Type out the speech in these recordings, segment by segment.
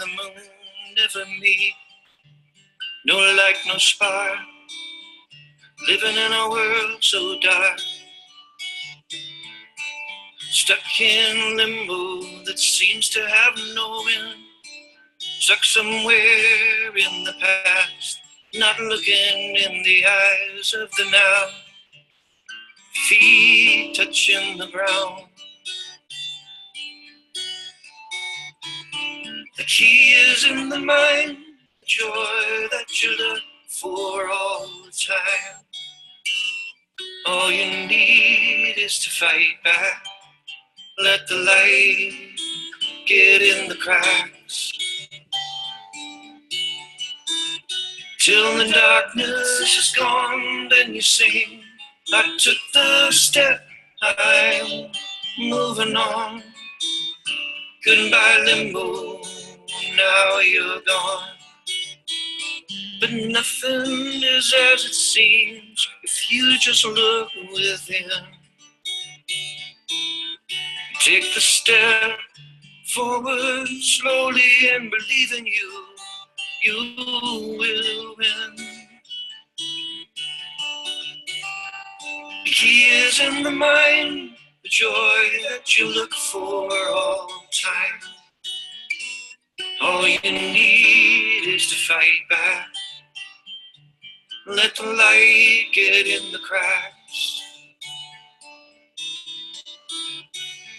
the moon never meet. No light, no spark, living in a world so dark. Stuck in limbo that seems to have no end. Stuck somewhere in the past, not looking in the eyes of the now. Feet touching the ground. The key is in the mind, the joy that you look for all the time. All you need is to fight back. Let the light get in the cracks. Till the darkness is gone, then you sing. I took the step, I'm moving on. Goodbye limbo, now you're gone. But nothing is as it seems if you just look within. Take the step forward slowly and believe in you, you will win. The key is in the mind, the joy that you look for all time. All you need is to fight back. Let the light get in the cracks.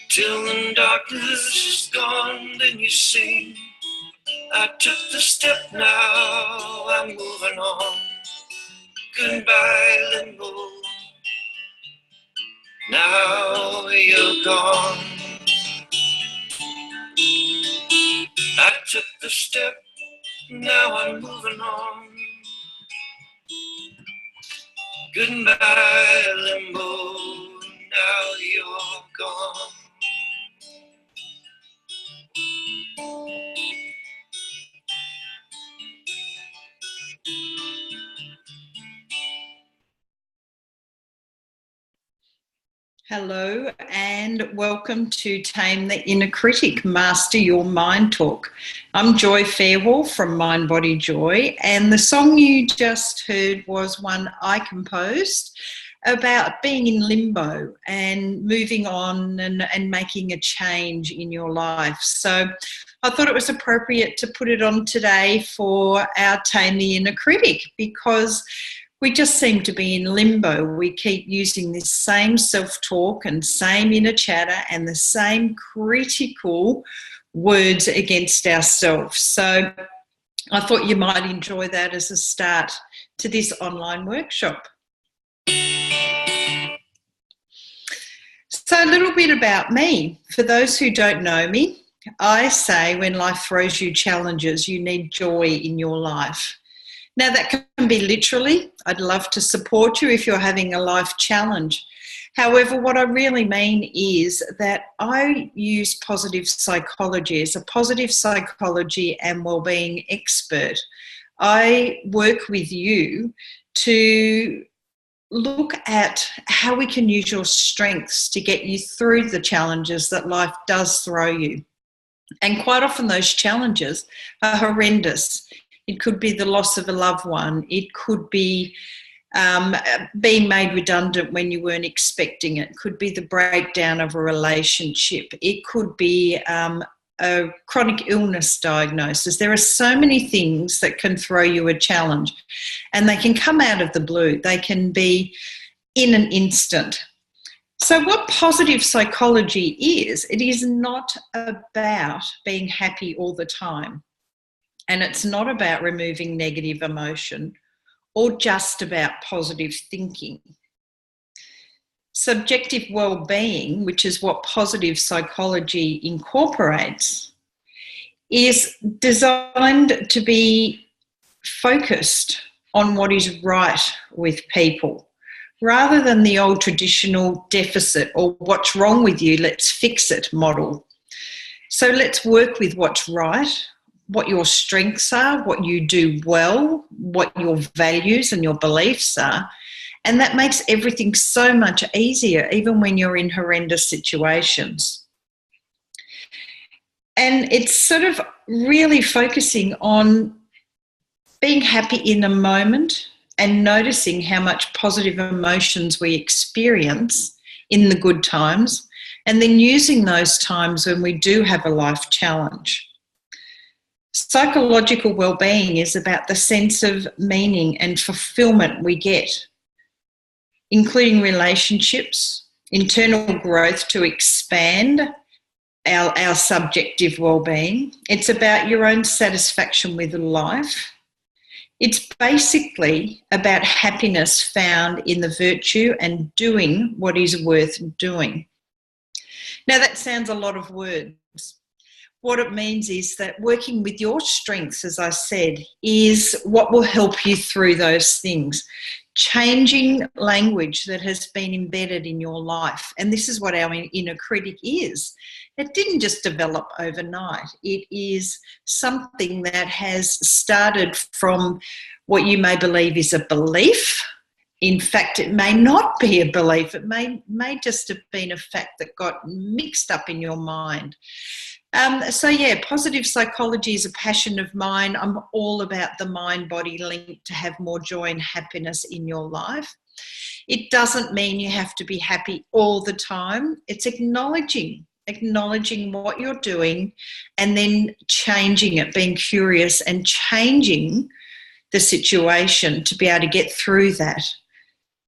Till the darkness is gone, then you sing. I took the step, now I'm moving on. Goodbye limbo, now you're gone. I took the step, now I'm moving on. Goodbye limbo, now you're gone. Hello and welcome to Tame the Inner Critic, Master Your Mind Talk. I'm Joy Fairhall from Mind Body Joy, and the song you just heard was one I composed about being in limbo and moving on and making a change in your life. So I thought it was appropriate to put it on today for our Tame the Inner Critic, because we just seem to be in limbo. We keep using this same self-talk and same inner chatter and the same critical words against ourselves. So I thought you might enjoy that as a start to this online workshop. So a little bit about me. For those who don't know me, I say when life throws you challenges, you need joy in your life. Now that can be literally, I'd love to support you if you're having a life challenge. However, what I really mean is that I use positive psychology as a positive psychology and wellbeing expert. I work with you to look at how we can use your strengths to get you through the challenges that life does throw you. And quite often those challenges are horrendous. It could be the loss of a loved one. It could be being made redundant when you weren't expecting it. It could be the breakdown of a relationship. It could be a chronic illness diagnosis. There are so many things that can throw you a challenge, and they can come out of the blue. They can be in an instant. So what positive psychology is, it is not about being happy all the time. And it's not about removing negative emotion or just about positive thinking. Subjective well-being, which is what positive psychology incorporates, is designed to be focused on what is right with people, rather than the old traditional deficit or what's wrong with you, let's fix it model. So let's work with what's right, what your strengths are, what you do well, what your values and your beliefs are. And that makes everything so much easier, even when you're in horrendous situations. And it's sort of really focusing on being happy in the moment and noticing how much positive emotions we experience in the good times, and then using those times when we do have a life challenge. Psychological well-being is about the sense of meaning and fulfillment we get, including relationships, internal growth to expand our subjective well-being. It's about your own satisfaction with life. It's basically about happiness found in the virtue and doing what is worth doing. Now, that sounds a lot of words. What it means is that working with your strengths, as I said, is what will help you through those things. Changing language that has been embedded in your life. And this is what our inner critic is. It didn't just develop overnight. It is something that has started from what you may believe is a belief. In fact, it may not be a belief. It may just have been a fact that got mixed up in your mind. Positive psychology is a passion of mine. I'm all about the mind-body link to have more joy and happiness in your life. It doesn't mean you have to be happy all the time. It's acknowledging what you're doing and then changing it, being curious and changing the situation to be able to get through that.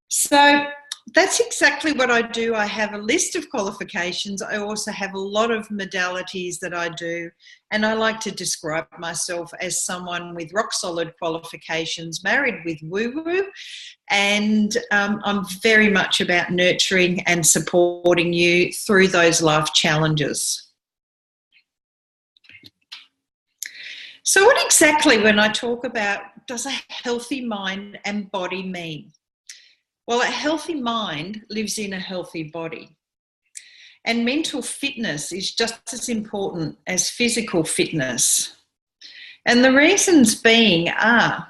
So that's exactly what I do. I have a list of qualifications. I also have a lot of modalities that I do, and I like to describe myself as someone with rock solid qualifications, married with woo-woo, and I'm very much about nurturing and supporting you through those life challenges. So what exactly, when I talk about, does a healthy mind and body mean? Well, a healthy mind lives in a healthy body. And mental fitness is just as important as physical fitness. And the reasons being are,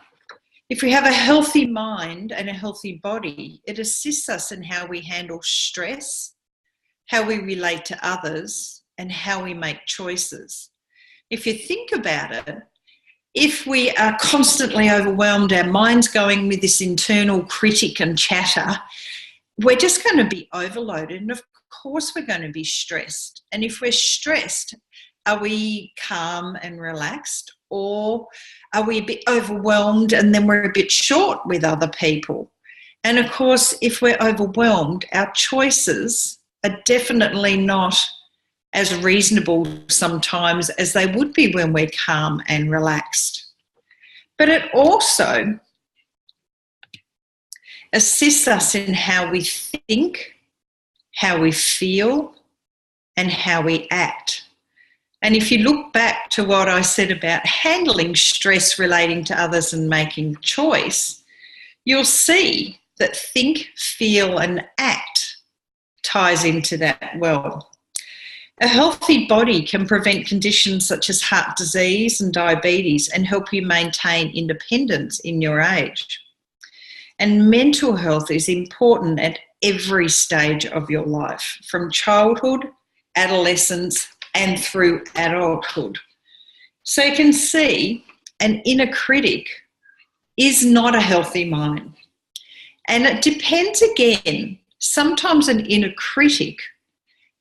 if we have a healthy mind and a healthy body, it assists us in how we handle stress, how we relate to others, and how we make choices. If you think about it, if we are constantly overwhelmed, our mind's going with this internal critic and chatter, we're just going to be overloaded. And of course, we're going to be stressed. And if we're stressed, are we calm and relaxed? Or are we a bit overwhelmed and then we're a bit short with other people? And of course, if we're overwhelmed, our choices are definitely not as reasonable sometimes as they would be when we're calm and relaxed. But it also assists us in how we think, how we feel, and how we act. And if you look back to what I said about handling stress relating to others and making choice, you'll see that think, feel, and act ties into that well. A healthy body can prevent conditions such as heart disease and diabetes and help you maintain independence in your age. And mental health is important at every stage of your life, from childhood, adolescence, and through adulthood. So you can see an inner critic is not a healthy mind. And it depends again, sometimes an inner critic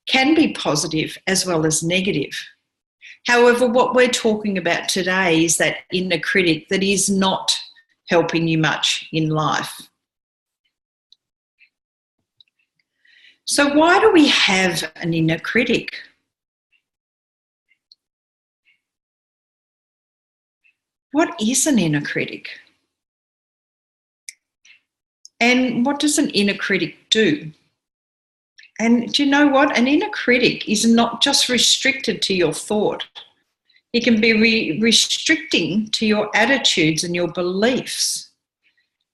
can be positive as well as negative. However, what we're talking about today is that inner critic that is not helping you much in life. So why do we have an inner critic? What is an inner critic? And what does an inner critic do? And do you know what? An inner critic is not just restricted to your thought. It can be restricting to your attitudes and your beliefs.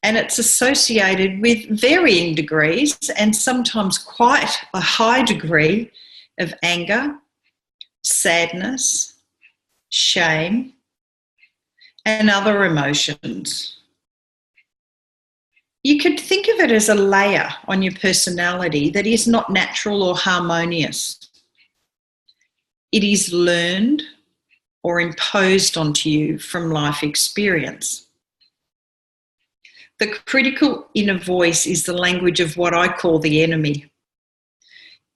And it's associated with varying degrees and sometimes quite a high degree of anger, sadness, shame, and other emotions. You could think of it as a layer on your personality that is not natural or harmonious. It is learned or imposed onto you from life experience. The critical inner voice is the language of what I call the enemy.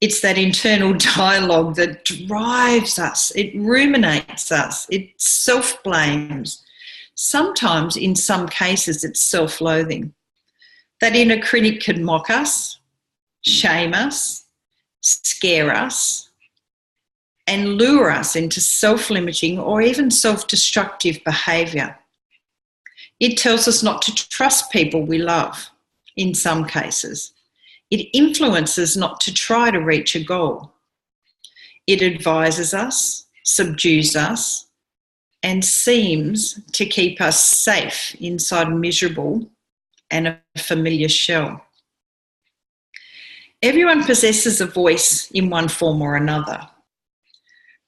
It's that internal dialogue that drives us, it ruminates us, it self-blames. Sometimes, in some cases, it's self-loathing. That inner critic can mock us, shame us, scare us, and lure us into self-limiting or even self-destructive behaviour. It tells us not to trust people we love, in some cases. It influences not to try to reach a goal. It advises us, subdues us, and seems to keep us safe inside a miserable and a familiar shell. Everyone possesses a voice in one form or another.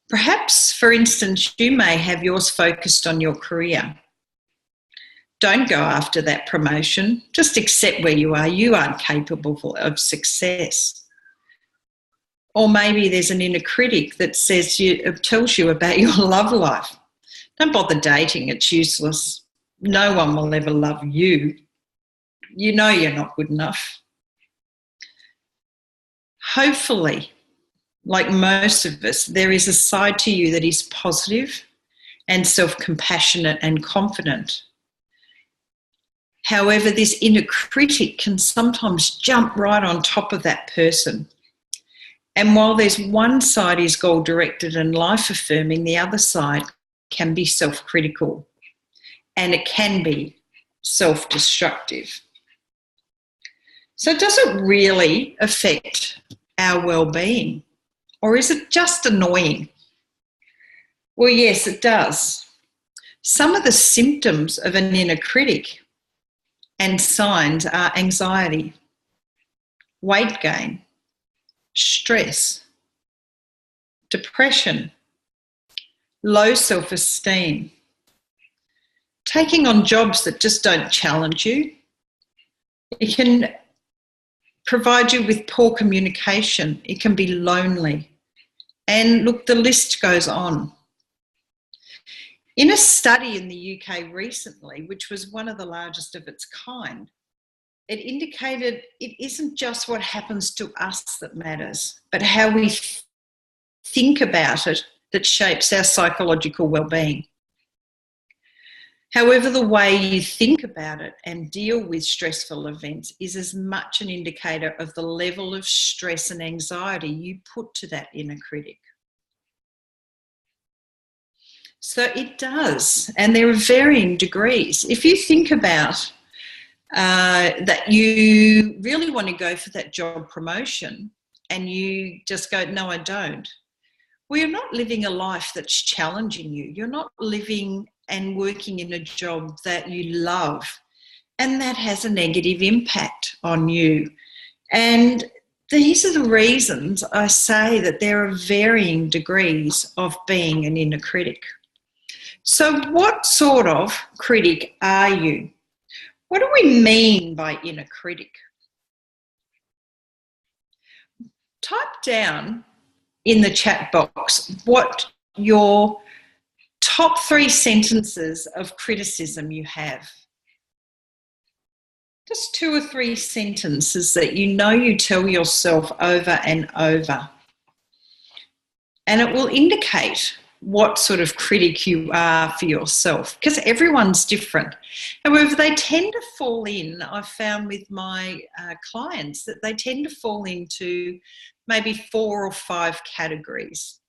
Perhaps, for instance, you may have yours focused on your career. Don't go after that promotion. Just accept where you are. You aren't capable of success. Or maybe there's an inner critic that tells you about your love life. Don't bother dating. It's useless. No one will ever love you. You know you're not good enough. Hopefully, like most of us, there is a side to you that is positive and self-compassionate and confident. However, this inner critic can sometimes jump right on top of that person. And while there's one side is goal-directed and life-affirming, the other side can be self-critical and it can be self-destructive. So does it really affect our well-being? Or is it just annoying? Well, yes, it does. Some of the symptoms of an inner critic and signs are anxiety, weight gain, stress, depression, low self-esteem, taking on jobs that just don't challenge you. It can provide you with poor communication. It can be lonely. And look, the list goes on. In a study in the UK recently, which was one of the largest of its kind, it indicated it isn't just what happens to us that matters, but how we think about it that shapes our psychological well-being. However, the way you think about it and deal with stressful events is as much an indicator of the level of stress and anxiety you put to that inner critic. So it does, and there are varying degrees. If you think about that you really want to go for that job promotion and you just go, no, I don't. Well, you're not living a life that's challenging you. You're not living and working in a job that you love, and that has a negative impact on you. And these are the reasons I say that there are varying degrees of being an inner critic. So what sort of critic are you? What do we mean by inner critic? Type down in the chat box what your top 3 sentences of criticism you have. Just 2 or 3 sentences that you know you tell yourself over and over. And it will indicate what sort of critic you are for yourself, because everyone's different. However, they tend to fall in, I've found with my clients, that they tend to fall into maybe 4 or 5 categories.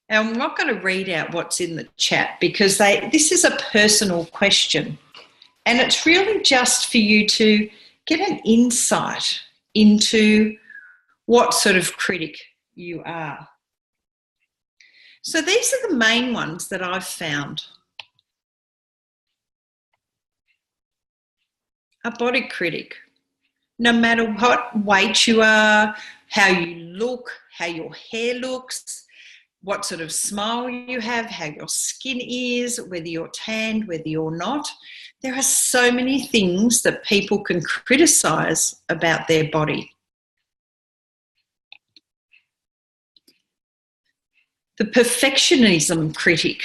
Now, I'm not going to read out what's in the chat because this is a personal question, and it's really just for you to get an insight into what sort of critic you are. So these are the main ones that I've found. A body critic. No matter what weight you are, how you look, how your hair looks, what sort of smile you have, how your skin is, whether you're tanned, whether you're not. There are so many things that people can criticise about their body. The perfectionism critic.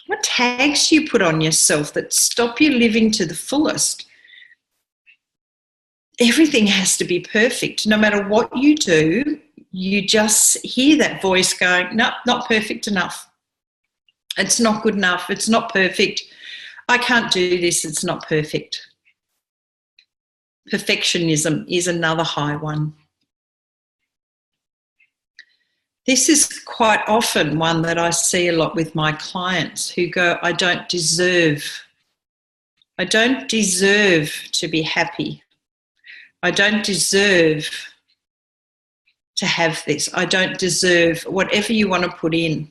What tags do you put on yourself that stop you living to the fullest? Everything has to be perfect. No matter what you do, you just hear that voice going, no, not perfect enough. It's not good enough. It's not perfect. I can't do this. It's not perfect. Perfectionism is another high one. This is quite often one that I see a lot with my clients who go, I don't deserve to be happy. I don't deserve to have this. I don't deserve, whatever you want to put in,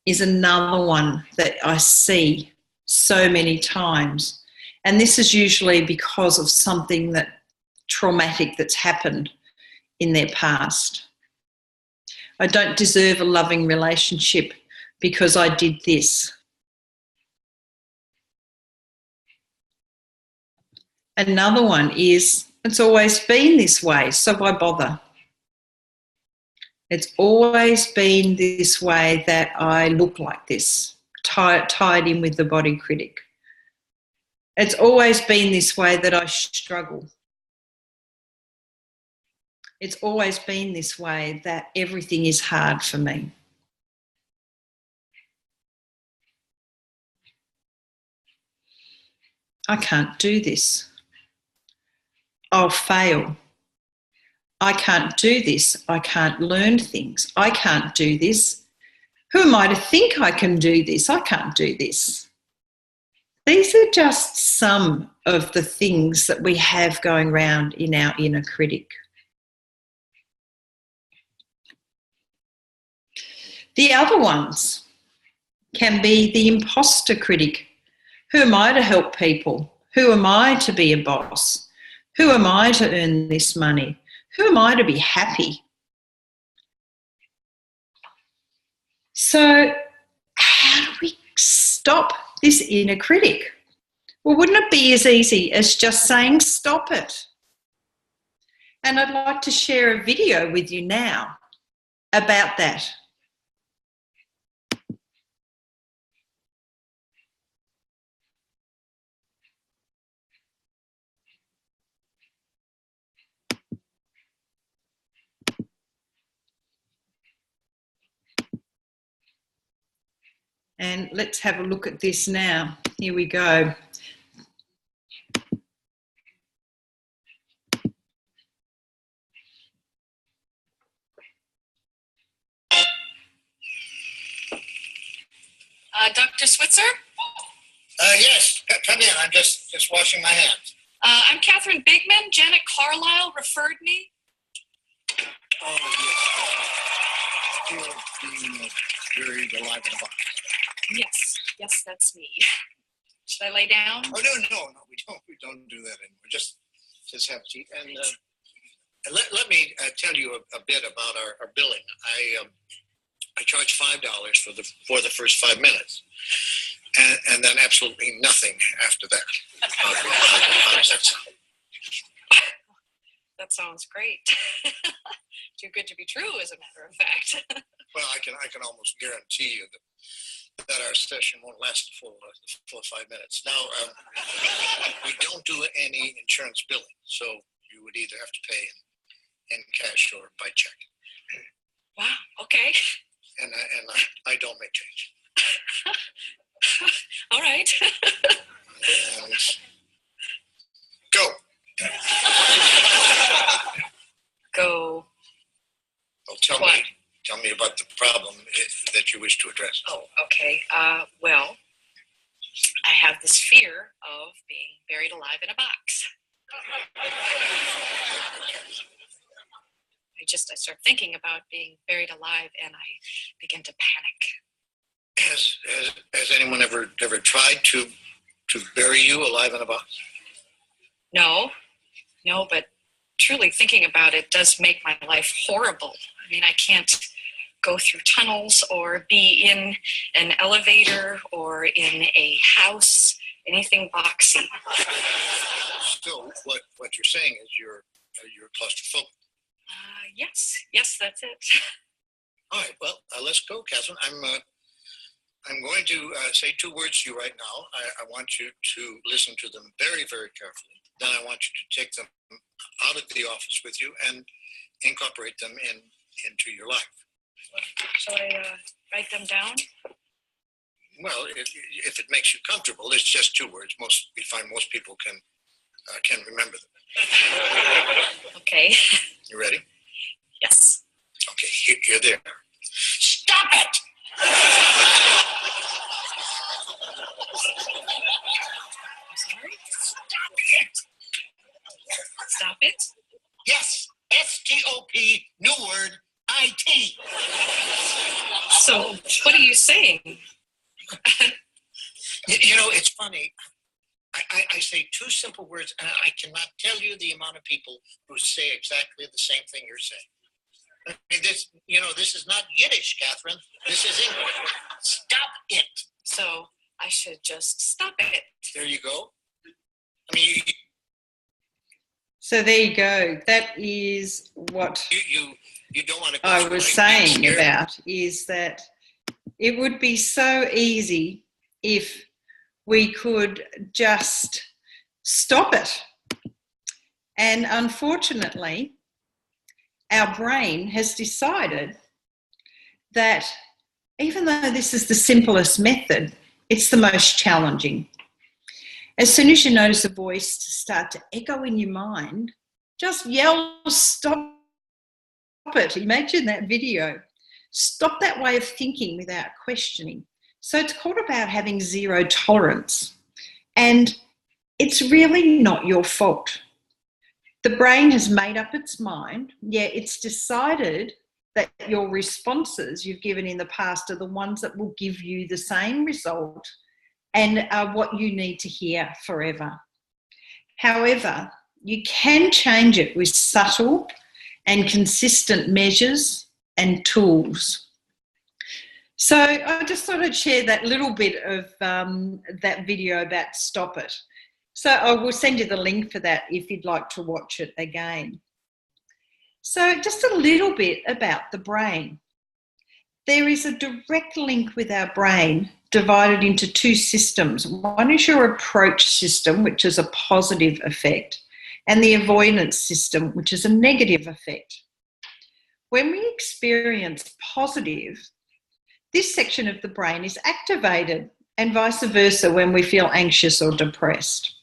is another one that I see so many times. And this is usually because of something traumatic that's happened in their past. I don't deserve a loving relationship because I did this. Another one is, it's always been this way, so why bother? It's always been this way that I look like this, tied in with the body critic. It's always been this way that I struggle. It's always been this way that everything is hard for me. I can't do this. I'll fail. I can't do this. I can't learn things. I can't do this. Who am I to think I can do this? I can't do this. These are just some of the things that we have going around in our inner critic. The other ones can be the imposter critic. Who am I to help people? Who am I to be a boss? Who am I to earn this money? Who am I to be happy? So how do we stop this inner critic? Well, wouldn't it be as easy as just saying stop it? And I'd like to share a video with you now about that. And let's have a look at this now. Here we go. Dr. Switzer? Yes, come in. I'm just washing my hands. I'm Catherine Bigman. Janet Carlisle referred me. Oh, yes. Still being buried alive in a box. Yes, that's me. Should I lay down? Oh, no, we don't do that anymore. Just have a seat. And let me tell you a bit about our billing. I charge $5 for the first 5 minutes, and then absolutely nothing after that. How does that sound? That sounds great. Too good to be true, as a matter of fact. Well, I can almost guarantee you that our session won't last the full 5 minutes. Now, we don't do any insurance billing, so you would either have to pay in cash or by check. Wow. Okay. And I don't make change. All right. And go. Go. Well, tell me about the problem that you wish to address. Oh, okay. Well, I have this fear of being buried alive in a box. I start thinking about being buried alive and I begin to panic. Has anyone ever tried to bury you alive in a box? No, but truly thinking about it does make my life horrible. I mean, I can't go through tunnels or be in an elevator or in a house, anything boxy. So what you're saying is you're claustrophobic. Yes, that's it. All right, well, let's go, Catherine. I'm going to say 2 words to you right now. I want you to listen to them very, very carefully. Then I want you to take them out of the office with you and incorporate them into your life. Shall I write them down? Well, if it makes you comfortable, it's just 2 words. We find most people can remember them. Okay. You ready? Yes. Okay, here they are. Stop it! Sorry? Stop it! Stop it? Yes, STOP, new word, IT. So, what are you saying? It's funny. I say 2 simple words, and I cannot tell you the amount of people who say exactly the same thing you're saying. I mean, this is not Yiddish, Catherine. This is English. Stop it. So, I should just stop it. There you go. I mean, So there you go. That is what you don't want to go I through was life saying being scared. about, is that it would be so easy if we could just stop it. And unfortunately, our brain has decided that even though this is the simplest method, it's the most challenging. As soon as you notice a voice start to echo in your mind, just yell, stop it. Imagine that video. Stop that way of thinking without questioning. So it's called about having zero tolerance. And it's really not your fault. The brain has made up its mind. Yeah, it's decided that your responses you've given in the past are the ones that will give you the same result and are what you need to hear forever. However, you can change it with subtle and consistent measures and tools. So I just thought I'd share that little bit of that video about Stop It. So I will send you the link for that if you'd like to watch it again. So just a little bit about the brain. There is a direct link with our brain divided into 2 systems. One is your approach system, which is a positive effect, and the avoidance system, which is a negative effect. When we experience positive, this section of the brain is activated, and vice versa when we feel anxious or depressed.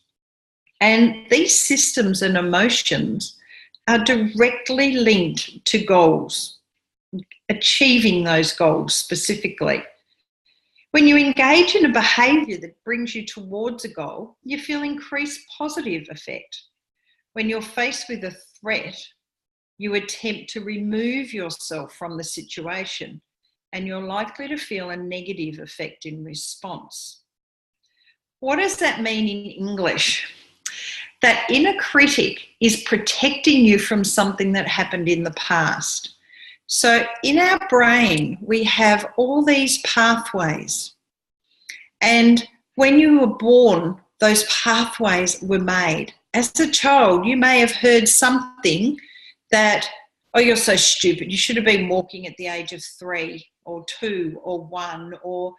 And these systems and emotions are directly linked to goals, achieving those goals specifically. When you engage in a behaviour that brings you towards a goal, you feel increased positive effect. When you're faced with a threat, you attempt to remove yourself from the situation, and you're likely to feel a negative effect in response. What does that mean in English? That inner critic is protecting you from something that happened in the past. So in our brain, we have all these pathways. And when you were born, those pathways were made. As a child, you may have heard something that, oh, you're so stupid. You should have been walking at the age of 3 or 2 or 1, or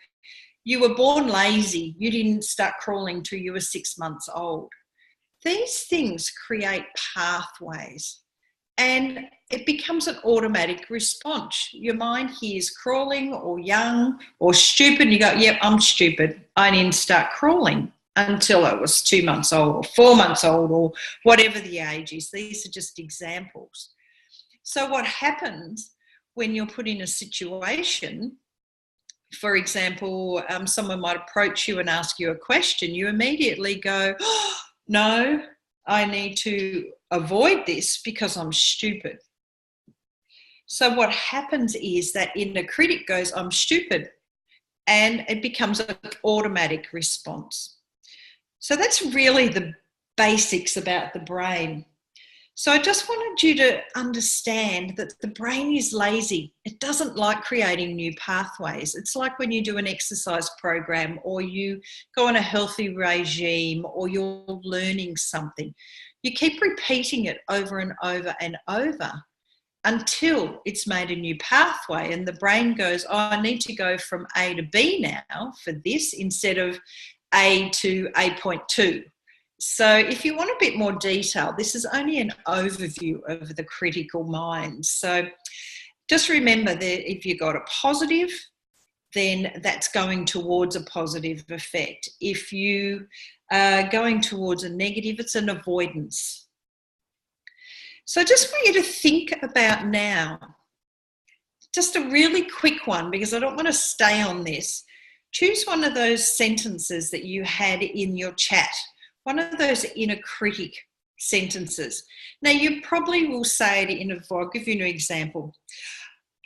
you were born lazy. You didn't start crawling till you were 6 months old. These things create pathways, and it becomes an automatic response. Your mind hears crawling or young or stupid, and you go, yep, I'm stupid. I didn't start crawling until I was 2 months old or 4 months old or whatever the age is. These are just examples. So what happens when you're put in a situation, for example, someone might approach you and ask you a question, you immediately go, oh, no, I need to avoid this because I'm stupid. So what happens is that inner critic goes, I'm stupid, and it becomes an automatic response. So that's really the basics about the brain. So I just wanted you to understand that the brain is lazy. It doesn't like creating new pathways. It's like when you do an exercise program or you go on a healthy regime or you're learning something. You keep repeating it over and over and over until it's made a new pathway and the brain goes, oh, I need to go from A to B now for this instead of A to A.2. So if you want a bit more detail, this is only an overview of the critical mind. So just remember that if you got a positive, then that's going towards a positive effect. If you are going towards a negative, it's an avoidance. So I just want you to think about now, just a really quick one, because I don't want to stay on this. Choose one of those sentences that you had in your chat, one of those inner critic sentences. Now, you probably will say it I'll give you an example.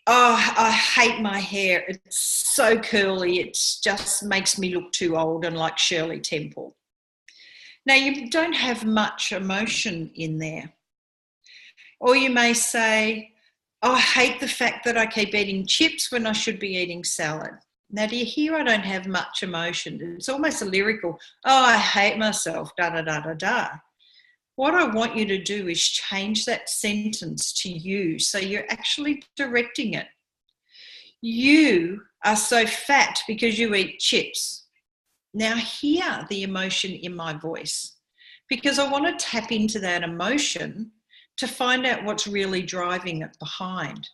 Oh, I hate my hair. It's so curly. It just makes me look too old and like Shirley Temple. Now, you don't have much emotion in there. Or you may say, oh, I hate the fact that I keep eating chips when I should be eating salad. Now, do you hear I don't have much emotion? It's almost a lyrical, oh, I hate myself, da-da-da-da-da. What I want you to do is change that sentence to you, so you're actually directing it. You are so fat because you eat chips. Now hear the emotion in my voice, because I want to tap into that emotion to find out what's really driving it behind.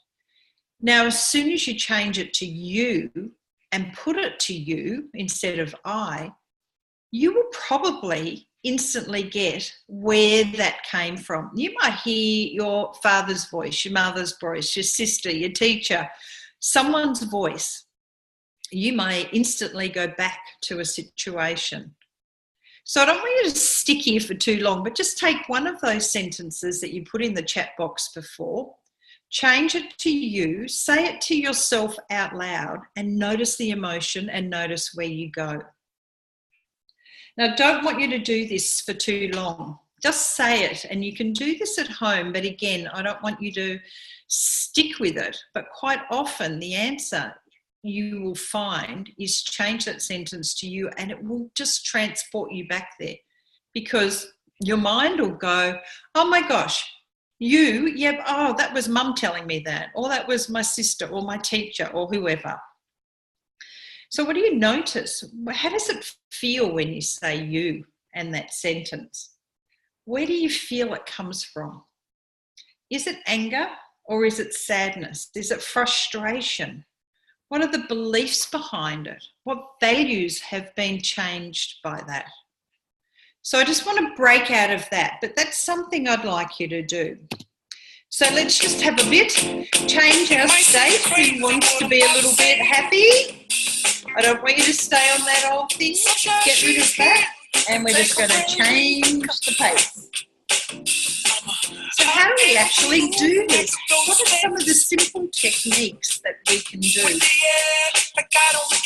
Now, as soon as you change it to you and put it to you instead of I, you will probably instantly get where that came from. You might hear your father's voice, your mother's voice, your sister, your teacher, someone's voice. You may instantly go back to a situation. So I don't want you to stick here for too long, but just take one of those sentences that you put in the chat box before, change it to you, say it to yourself out loud, and notice the emotion and notice where you go. Now, I don't want you to do this for too long. Just say it, and you can do this at home, but again, I don't want you to stick with it. But quite often the answer you will find is change that sentence to you, and it will just transport you back there, because your mind will go, oh my gosh, that was mum telling me that, or that was my sister or my teacher or whoever. So what do you notice? How does it feel when you say you and that sentence? Where do you feel it comes from? Is it anger or is it sadness? Is it frustration? What are the beliefs behind it? What values have been changed by that? So I just want to break out of that, but that's something I'd like you to do. So let's just have a bit, change our state. Who wants to be a little bit happy? I don't want you to stay on that old thing. Get rid of that. And we're just going to change the pace. So how do we actually do this? What are some of the simple techniques that we can do?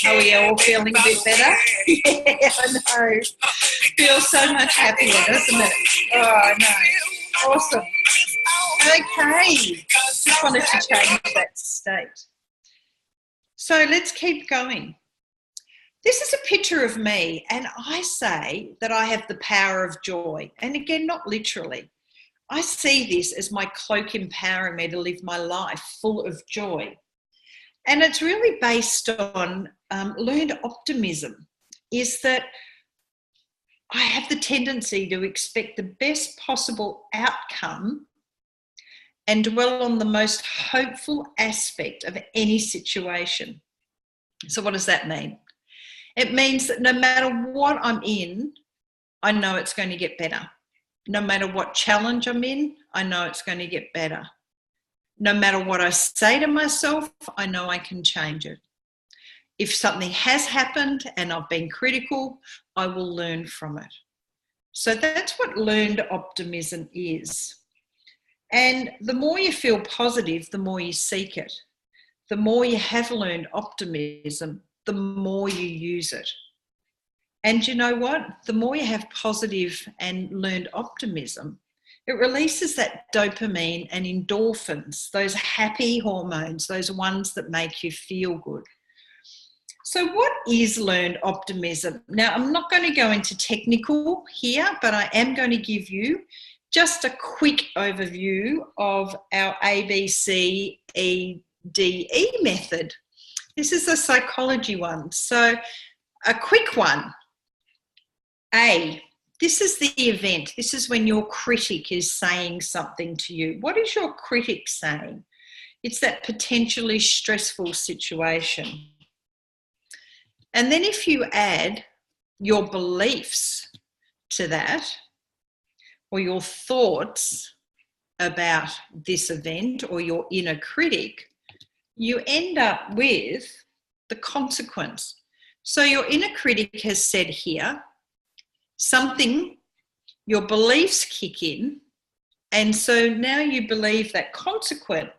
Are we all feeling a bit better? Yeah, I know. Feels so much happier, doesn't it? Oh, I know. Awesome. Okay. Just wanted to change that state. So let's keep going. This is a picture of me, and I say that I have the power of joy. And again, not literally. I see this as my cloak empowering me to live my life full of joy. And it's really based on learned optimism, is that I have the tendency to expect the best possible outcome and dwell on the most hopeful aspect of any situation. So what does that mean? It means that no matter what I'm in, I know it's going to get better. No matter what challenge I'm in, I know it's going to get better. No matter what I say to myself, I know I can change it. If something has happened and I've been critical, I will learn from it. So that's what learned optimism is. And the more you feel positive, the more you seek it. The more you have learned optimism, the more you use it. And you know what? The more you have positive and learned optimism, it releases that dopamine and endorphins, those happy hormones, those ones that make you feel good. So what is learned optimism? Now, I'm not going to go into technical here, but I am going to give you just a quick overview of our ABCEDE method. This is a psychology one. So a quick one. A, this is the event. This is when your critic is saying something to you. What is your critic saying? It's that potentially stressful situation. And then if you add your beliefs to that, or your thoughts about this event, or your inner critic, you end up with the consequence. So your inner critic has said here something, your beliefs kick in, and so now you believe that consequent,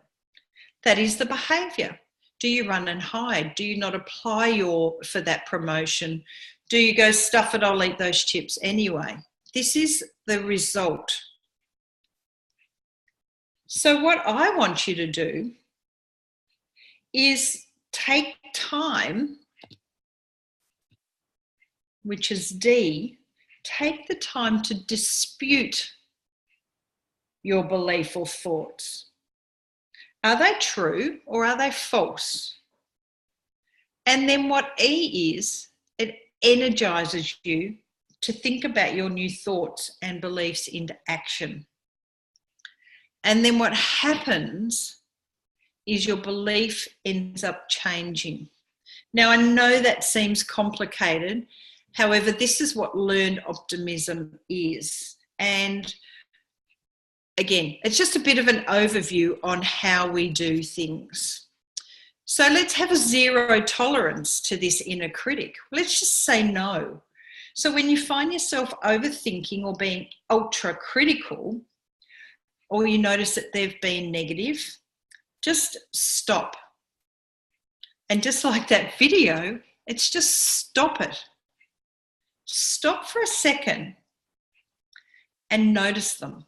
that is the behaviour. Do you run and hide? Do you not apply for that promotion? Do you go, stuff it, I'll eat those chips anyway? This is the result. So what I want you to do is take time, which is D, take the time to dispute your belief or thoughts. Are they true or are they false? And then what E is, it energizes you to think about your new thoughts and beliefs into action. And then what happens is your belief ends up changing. Now, I know that seems complicated. However, this is what learned optimism is. And again, it's just a bit of an overview on how we do things. So let's have a zero tolerance to this inner critic. Let's just say no. So when you find yourself overthinking or being ultra critical, or you notice that they've been negative, just stop. And just like that video, it's just stop it. Stop for a second and notice them.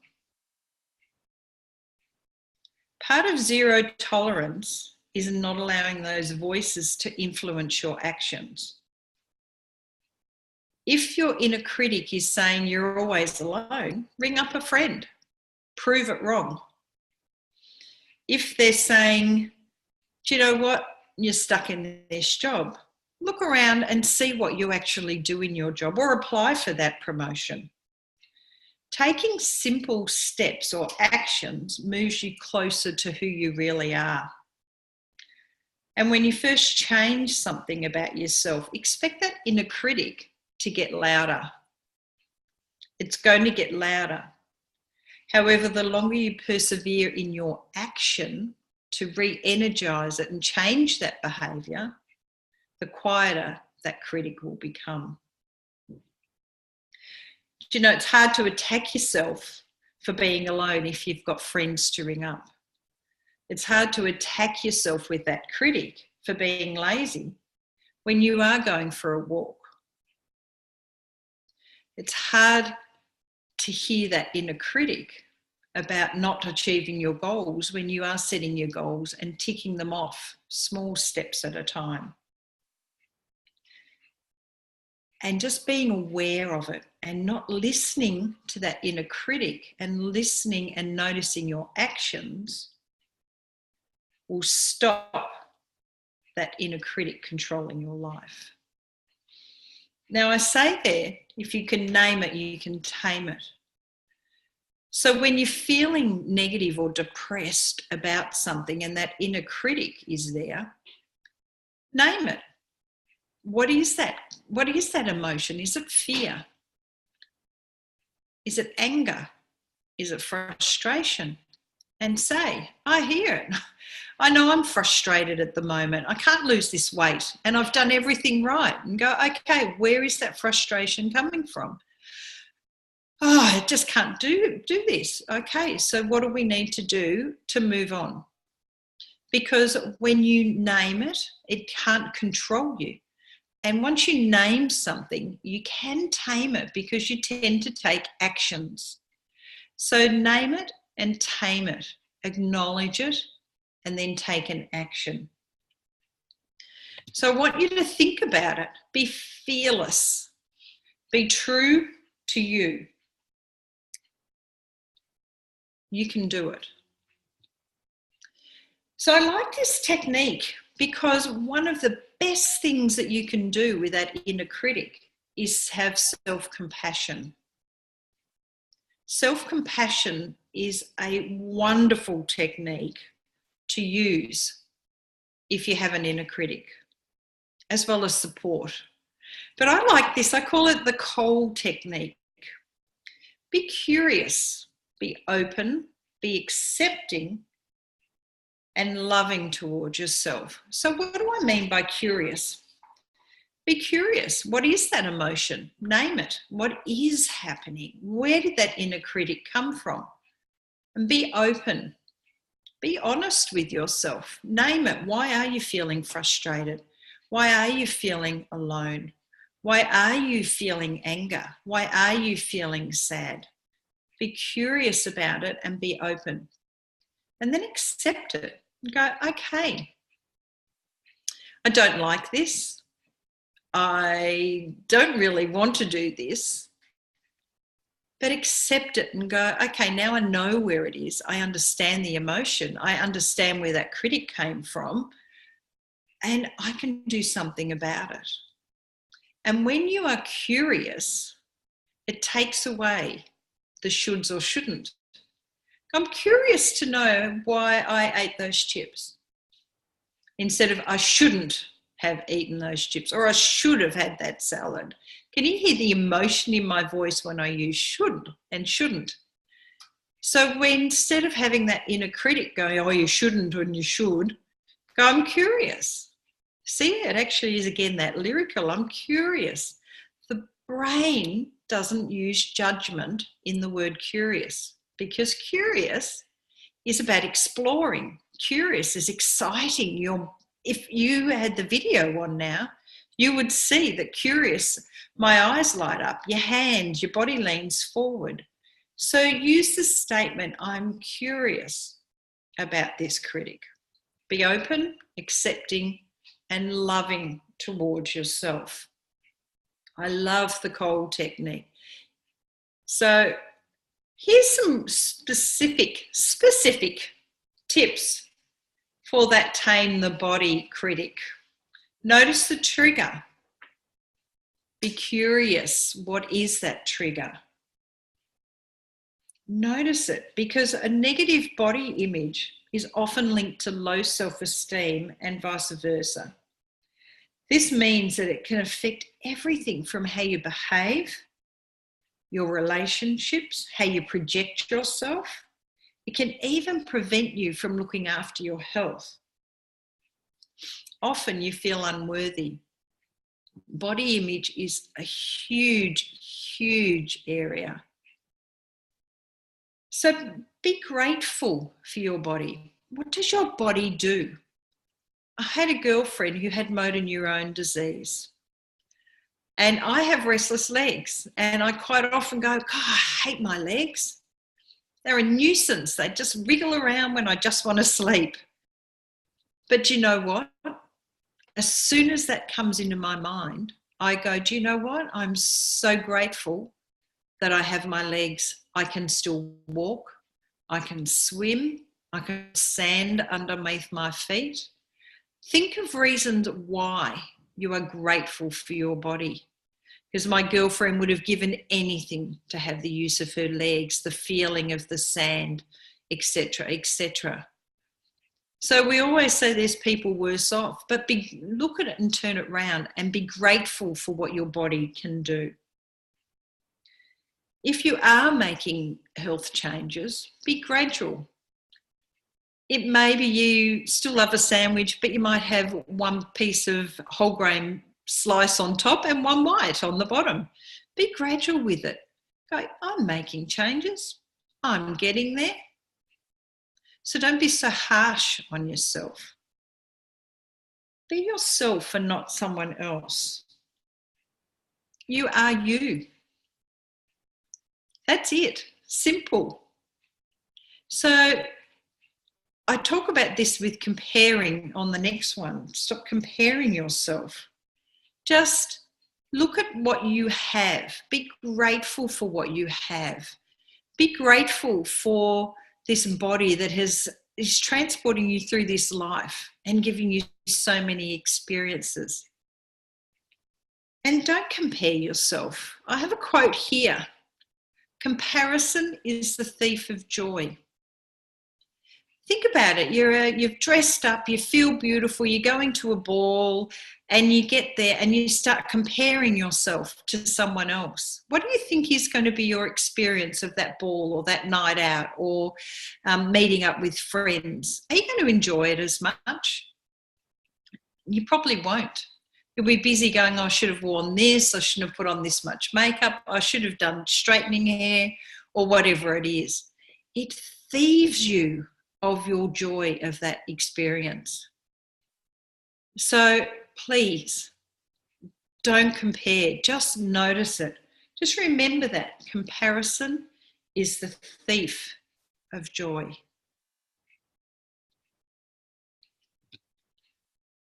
Part of zero tolerance is not allowing those voices to influence your actions. If your inner critic is saying you're always alone, ring up a friend, prove it wrong. If they're saying, do you know what, you're stuck in this job, look around and see what you actually do in your job or apply for that promotion. Taking simple steps or actions moves you closer to who you really are. And when you first change something about yourself, expect that inner critic to get louder. It's going to get louder. However, the longer you persevere in your action to re-energize it and change that behavior, the quieter that critic will become. You know, it's hard to attack yourself for being alone if you've got friends to ring up. It's hard to attack yourself with that critic for being lazy when you are going for a walk. It's hard to hear that inner critic about not achieving your goals when you are setting your goals and ticking them off small steps at a time. And just being aware of it and not listening to that inner critic and listening and noticing your actions will stop that inner critic controlling your life. Now, I say there, if you can name it, you can tame it. So when you're feeling negative or depressed about something and that inner critic is there, name it. What is that? What is that emotion? Is it fear? Is it anger? Is it frustration? And say, I hear it. I know I'm frustrated at the moment. I can't lose this weight and I've done everything right. And go, okay, where is that frustration coming from? Oh, I just can't do this. Okay, so what do we need to do to move on? Because when you name it, it can't control you. And once you name something, you can tame it because you tend to take actions. So name it and tame it, acknowledge it, and then take an action. So I want you to think about it. Be fearless. Be true to you. You can do it. So I like this technique because one of the best things that you can do with that inner critic is have self-compassion. Self-compassion is a wonderful technique to use if you have an inner critic, as well as support. But I like this. I call it the cold technique. Be curious, be open, be accepting, and loving towards yourself. So what do I mean by curious? Be curious. What is that emotion? Name it. What is happening? Where did that inner critic come from? And be open. Be honest with yourself. Name it. Why are you feeling frustrated? Why are you feeling alone? Why are you feeling anger? Why are you feeling sad? Be curious about it and be open. And then accept it. Go, okay, I don't like this. I don't really want to do this. But accept it and go, okay, now I know where it is. I understand the emotion. I understand where that critic came from. And I can do something about it. And when you are curious, it takes away the shoulds or shouldn't. I'm curious to know why I ate those chips instead of I shouldn't have eaten those chips or I should have had that salad. Can you hear the emotion in my voice when I use should and shouldn't? So when, instead of having that inner critic going, oh, you shouldn't and you should, go, I'm curious. See, it actually is again that lyrical, I'm curious. The brain doesn't use judgment in the word curious. Because curious is about exploring. Curious is exciting. If you had the video on now, you would see that curious, my eyes light up, your hands, your body leans forward. So use the statement, I'm curious about this critic. Be open, accepting, and loving towards yourself. I love the cold technique. So here's some specific tips for that tame the body critic. Notice the trigger. Be curious. What is that trigger? Notice it, because a negative body image is often linked to low self-esteem and vice versa. This means that it can affect everything from how you behave, your relationships, how you project yourself. It can even prevent you from looking after your health. Often you feel unworthy. Body image is a huge area. So be grateful for your body. What does your body do? I had a girlfriend who had motor neurone disease. And I have restless legs. And I quite often go, God, I hate my legs. They're a nuisance. They just wriggle around when I just want to sleep. But do you know what? As soon as that comes into my mind, I go, do you know what? I'm so grateful that I have my legs. I can still walk. I can swim. I can sand underneath my feet. Think of reasons why you are grateful for your body. Because my girlfriend would have given anything to have the use of her legs, the feeling of the sand, etc., etc. So we always say there's people worse off, but look at it and turn it around and be grateful for what your body can do. If you are making health changes, be gradual. It may be you still love a sandwich, but you might have one piece of whole grain slice on top and one white on the bottom. Be gradual with it. Go, I'm making changes. I'm getting there. So don't be so harsh on yourself. Be yourself and not someone else. You are you. That's it. Simple. So I talk about this with comparing on the next one. Stop comparing yourself. Just look at what you have. Be grateful for what you have. Be grateful for this body that is transporting you through this life and giving you so many experiences. And don't compare yourself. I have a quote here. Comparison is the thief of joy. Think about it. You've dressed up, you feel beautiful, you're going to a ball, and you get there and you start comparing yourself to someone else. What do you think is going to be your experience of that ball or that night out or meeting up with friends? Are you going to enjoy it as much? You probably won't. You'll be busy going, I should have worn this, I shouldn't have put on this much makeup, I should have done straightening hair, or whatever it is. It thieves you of your joy of that experience. So please, don't compare. Just notice it. Just remember that comparison is the thief of joy.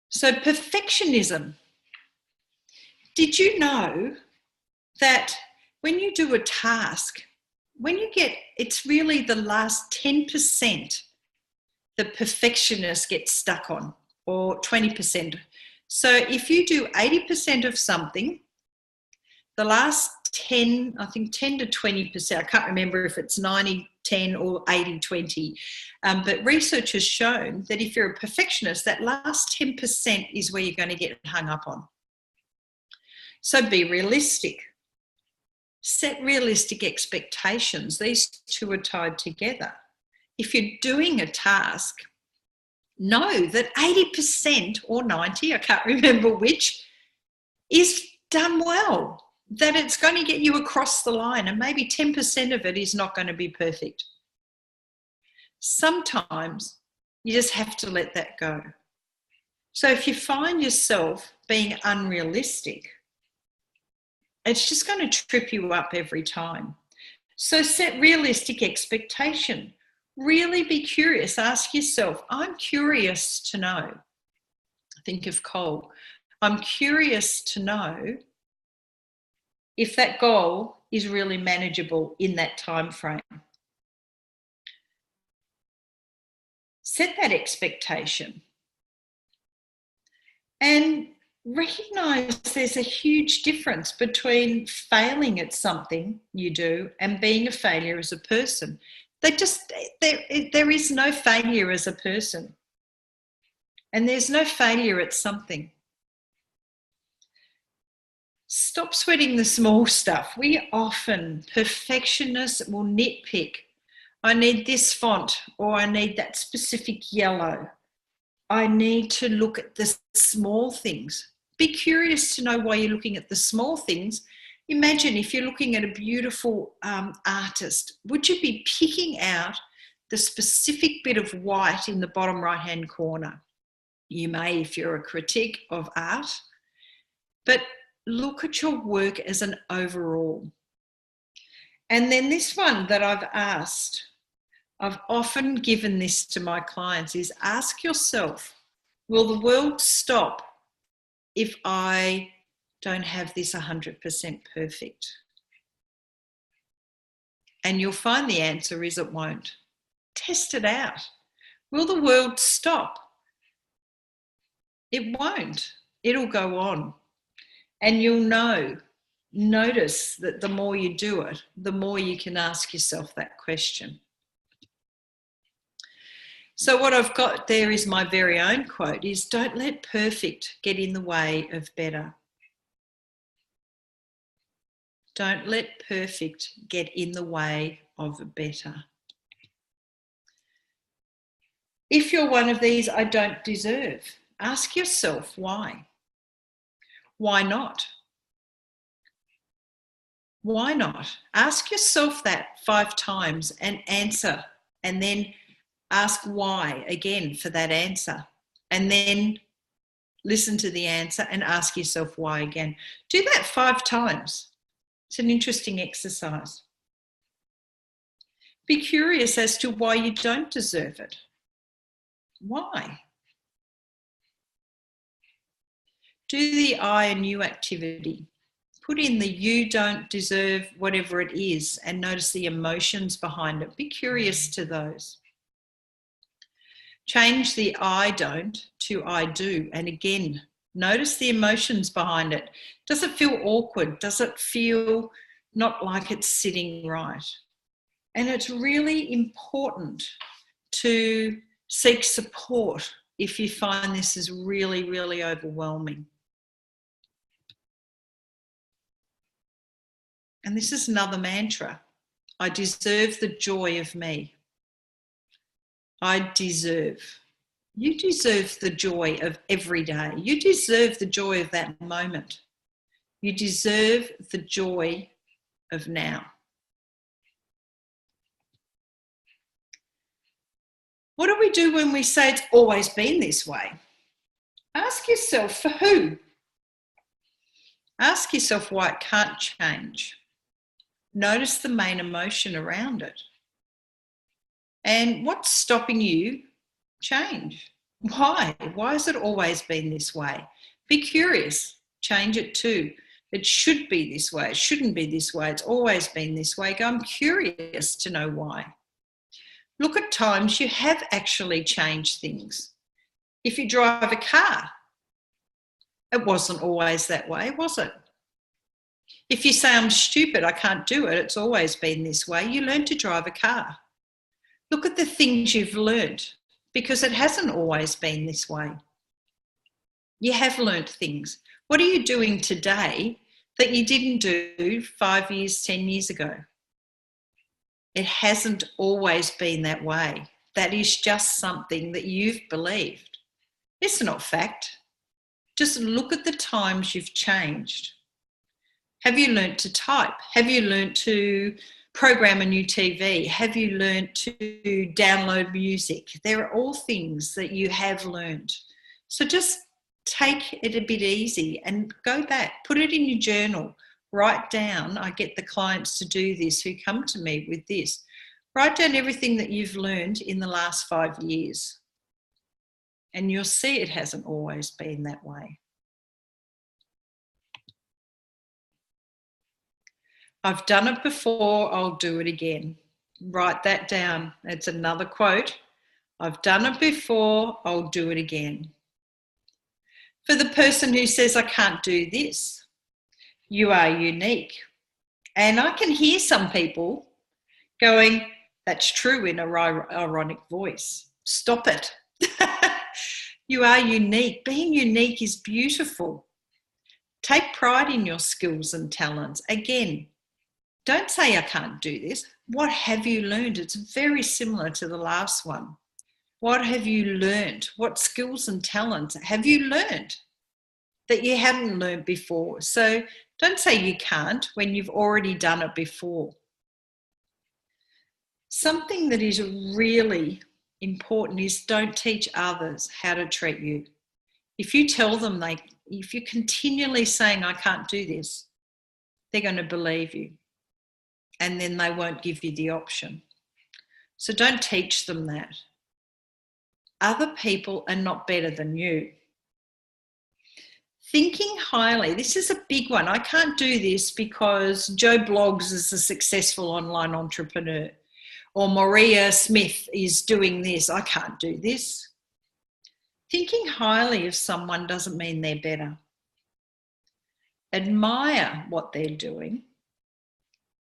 So perfectionism. Did you know that when you do a task, when you get, it's really the last 10% the perfectionist gets stuck on, or 20%. So if you do 80% of something, the last 10, I think 10 to 20%, I can't remember if it's 90-10 or 80-20, but research has shown that if you're a perfectionist, that last 10% is where you're going to get hung up on. So be realistic. Set realistic expectations. These two are tied together. If you're doing a task, know that 80% or 90, I can't remember which, is done well, that it's going to get you across the line, and maybe 10% of it is not going to be perfect. Sometimes you just have to let that go. So if you find yourself being unrealistic, it's just going to trip you up every time. So set realistic expectation. Really be curious. Ask yourself, I'm curious to know. Think of Cole. I'm curious to know if that goal is really manageable in that time frame. Set that expectation. And recognize there's a huge difference between failing at something you do and being a failure as a person. There is no failure as a person, and there's no failure at something. Stop sweating the small stuff. We often, perfectionists will nitpick. I need this font, or I need that specific yellow. I need to look at the small things. Be curious to know why you're looking at the small things. Imagine if you're looking at a beautiful artist, would you be picking out the specific bit of white in the bottom right-hand corner? You may if you're a critic of art, but look at your work as an overall. And then this one that I've asked, I've often given this to my clients, is ask yourself, will the world stop if I don't have this 100% perfect? And you'll find the answer is it won't. Test it out. Will the world stop? It won't. It'll go on. And you'll notice that the more you do it, the more you can ask yourself that question. So what I've got there is my very own quote, is don't let perfect get in the way of better. Don't let perfect get in the way of better. If you're one of these, I don't deserve, ask yourself why. Why not? Why not? Ask yourself that 5 times and answer, and then ask why again for that answer, and then listen to the answer and ask yourself why again. Do that 5 times. It's an interesting exercise. Be curious as to why you don't deserve it. Why? Do the I and you activity. Put in the you don't deserve whatever it is and notice the emotions behind it. Be curious to those. Change the I don't to I do. And again, notice the emotions behind it. Does it feel awkward? Does it feel not like it's sitting right? And it's really important to seek support if you find this is really, really overwhelming. And this is another mantra. I deserve the joy of me. I deserve. You deserve the joy of every day. You deserve the joy of that moment. You deserve the joy of now. What do we do when we say it's always been this way? Ask yourself, for who? Ask yourself why it can't change. Notice the main emotion around it. And what's stopping you change? Why? Why has it always been this way? Be curious. Change it too. It should be this way. It shouldn't be this way. It's always been this way. Go, I'm curious to know why. Look at times you have actually changed things. If you drive a car, it wasn't always that way, was it? If you say, I'm stupid, I can't do it, it's always been this way, you learn to drive a car. Look at the things you've learned, because it hasn't always been this way. You have learnt things. What are you doing today that you didn't do 5 years, 10 years ago? It hasn't always been that way. That is just something that you've believed. It's not fact. Just look at the times you've changed. Have you learnt to type? Have you learnt to program a new TV? Have you learnt to download music? There are all things that you have learnt. So just take it a bit easy and go back. Put it in your journal. Write down, I get the clients to do this who come to me with this. Write down everything that you've learned in the last 5 years. And you'll see it hasn't always been that way. I've done it before, I'll do it again. Write that down. It's another quote. I've done it before, I'll do it again. For the person who says, I can't do this, you are unique. And I can hear some people going, that's true, in a ironic voice. Stop it. You are unique. Being unique is beautiful. Take pride in your skills and talents. Again, don't say I can't do this. What have you learned? It's very similar to the last one. What have you learned? What skills and talents have you learned that you hadn't learned before? So don't say you can't when you've already done it before. Something that is really important is don't teach others how to treat you. If you tell them if you're continually saying, I can't do this, they're going to believe you. And then they won't give you the option. So don't teach them that. Other people are not better than you. Thinking highly, this is a big one. I can't do this because Joe Bloggs is a successful online entrepreneur, or Maria Smith is doing this. I can't do this. Thinking highly of someone doesn't mean they're better. Admire what they're doing,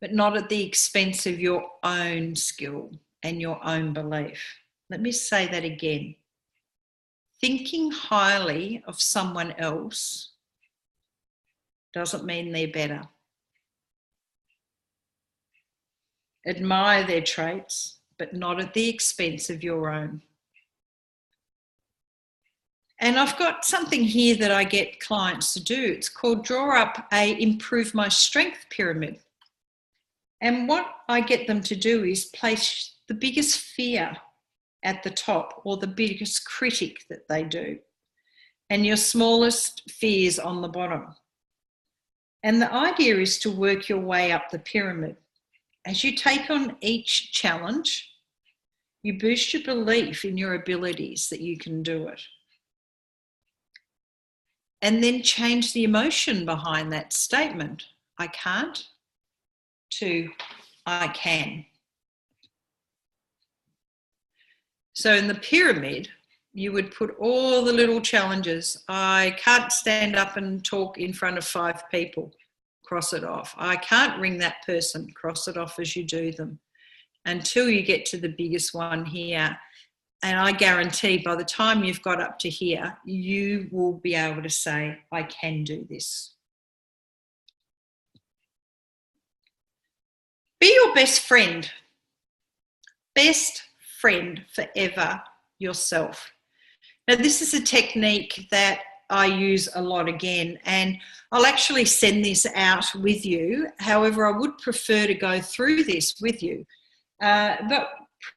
but not at the expense of your own skill and your own belief. Let me say that again. Thinking highly of someone else doesn't mean they're better. Admire their traits, but not at the expense of your own. And I've got something here that I get clients to do. It's called Draw Up a Improve My Strength Pyramid. And what I get them to do is place the biggest fear at the top, or the biggest critic that they do, and your smallest fears on the bottom. And the idea is to work your way up the pyramid. As you take on each challenge, you boost your belief in your abilities that you can do it. and then change the emotion behind that statement. I can't to I can. So in the pyramid, you would put all the little challenges. I can't stand up and talk in front of 5 people. Cross it off. I can't ring that person. Cross it off as you do them, until you get to the biggest one here. And I guarantee by the time you've got up to here, you will be able to say, I can do this. Be your best friend. Best friend forever yourself. Now, this is a technique that I use a lot again, and I'll actually send this out with you. However, I would prefer to go through this with you. But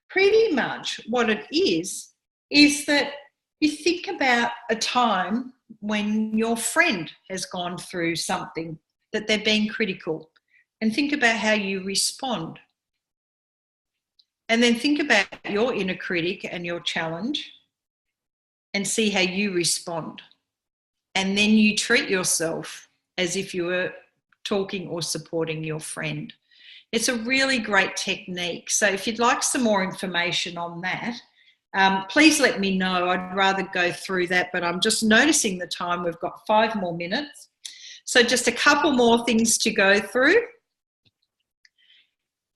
pretty much what it is that you think about a time when your friend has gone through something that they're being critical, and think about how you respond. And then think about your inner critic and your challenge and see how you respond. And then you treat yourself as if you were talking or supporting your friend. It's a really great technique. So if you'd like some more information on that, please let me know. I'd rather go through that, but I'm just noticing the time. We've got 5 more minutes. So just a couple more things to go through.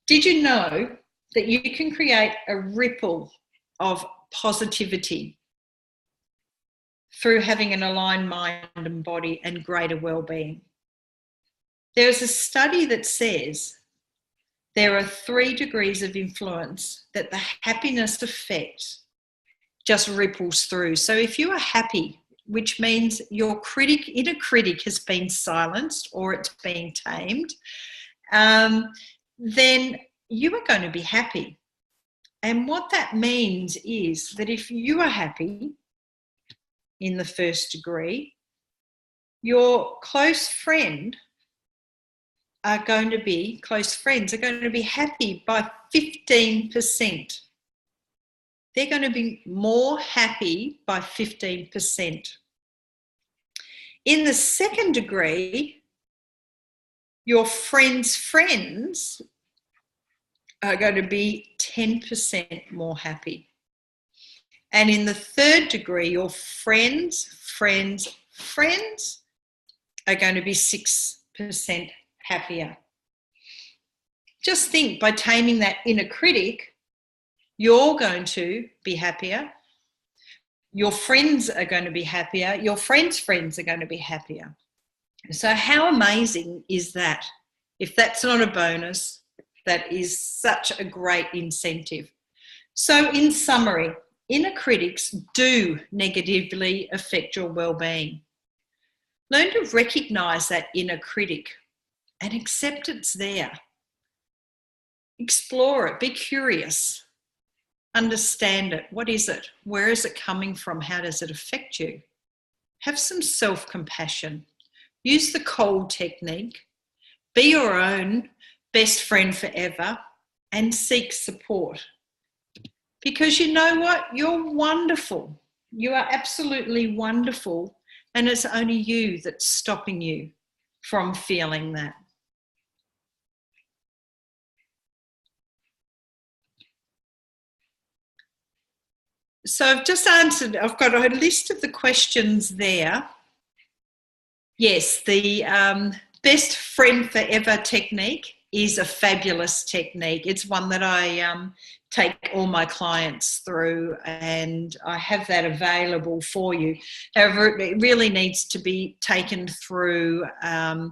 Did you know that you can create a ripple of positivity through having an aligned mind and body and greater well-being? There's a study that says there are 3 degrees of influence that the happiness effect just ripples through. So if you are happy, which means your inner critic has been silenced or it's been tamed, then you are going to be happy. And what that means is that if you are happy in the 1st degree, your close friends are going to be happy by 15%. They're going to be more happy by 15%. In the 2nd degree, your friends are going to be 10% more happy. And in the 3rd degree, your friends are going to be 6% happier. Just think, by taming that inner critic, you're going to be happier. Your friends are going to be happier. Your friends' friends are going to be happier. So how amazing is that? If that's not a bonus, that is such a great incentive. So in summary, inner critics do negatively affect your well-being. Learn to recognise that inner critic and accept it's there. Explore it, be curious, understand it. What is it? Where is it coming from? How does it affect you? Have some self-compassion. Use the cold technique. Be your own best friend forever and seek support. Because you know what? You're wonderful. You are absolutely wonderful, and it's only you that's stopping you from feeling that. So I've just answered, I've got a list of the questions there. Yes, the best friend forever technique is a fabulous technique. It's one that I take all my clients through, and I have that available for you. However, it really needs to be taken through, and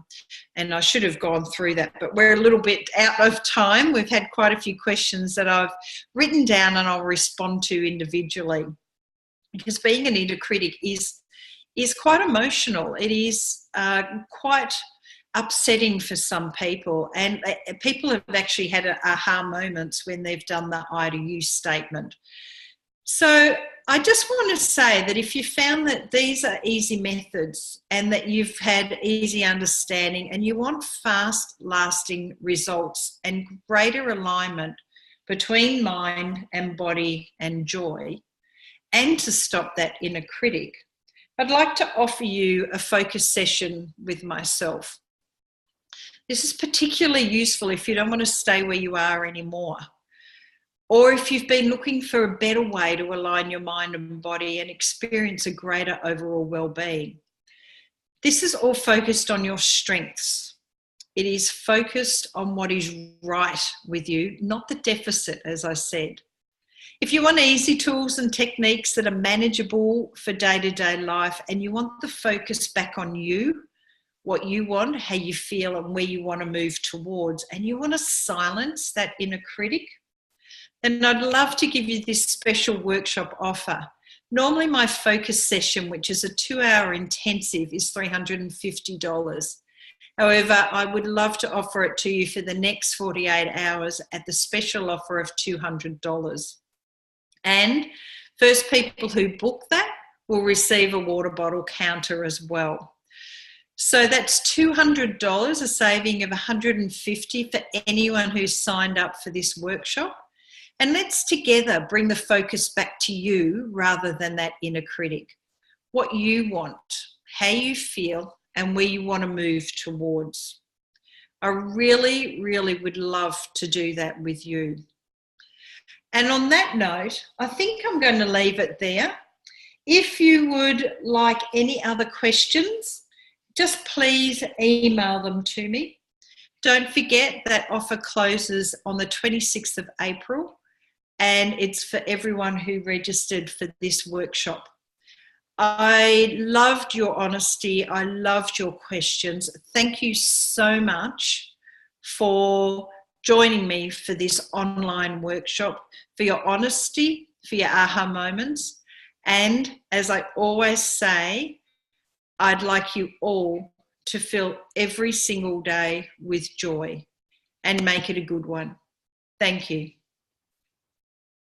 I should have gone through that, but we're a little bit out of time. We've had quite a few questions that I've written down and I'll respond to individually, because being an inner critic is quite emotional. It is quite upsetting for some people, and people have actually had aha moments when they've done the I to you statement. So I just want to say that if you found that these are easy methods and that you've had easy understanding and you want fast lasting results and greater alignment between mind and body and joy, and to stop that inner critic, I'd like to offer you a focus session with myself. This is particularly useful if you don't want to stay where you are anymore, or if you've been looking for a better way to align your mind and body and experience a greater overall well-being. This is all focused on your strengths. It is focused on what is right with you, not the deficit, as I said. If you want easy tools and techniques that are manageable for day-to-day life, and you want the focus back on you, what you want, how you feel, and where you want to move towards, and you want to silence that inner critic, then I'd love to give you this special workshop offer. Normally my focus session, which is a 2-hour intensive, is $350. However, I would love to offer it to you for the next 48 hours at the special offer of $200. And first people who book that will receive a water bottle counter as well. So that's $200, a saving of $150 for anyone who's signed up for this workshop. And let's together bring the focus back to you rather than that inner critic. What you want, how you feel, and where you want to move towards. I really, really would love to do that with you. And on that note, I think I'm going to leave it there. If you would like any other questions, just please email them to me. Don't forget that offer closes on the 26th of April. And it's for everyone who registered for this workshop. I loved your honesty. I loved your questions. Thank you so much for joining me for this online workshop, for your honesty, for your aha moments. And as I always say, I'd like you all to fill every single day with joy and make it a good one. Thank you.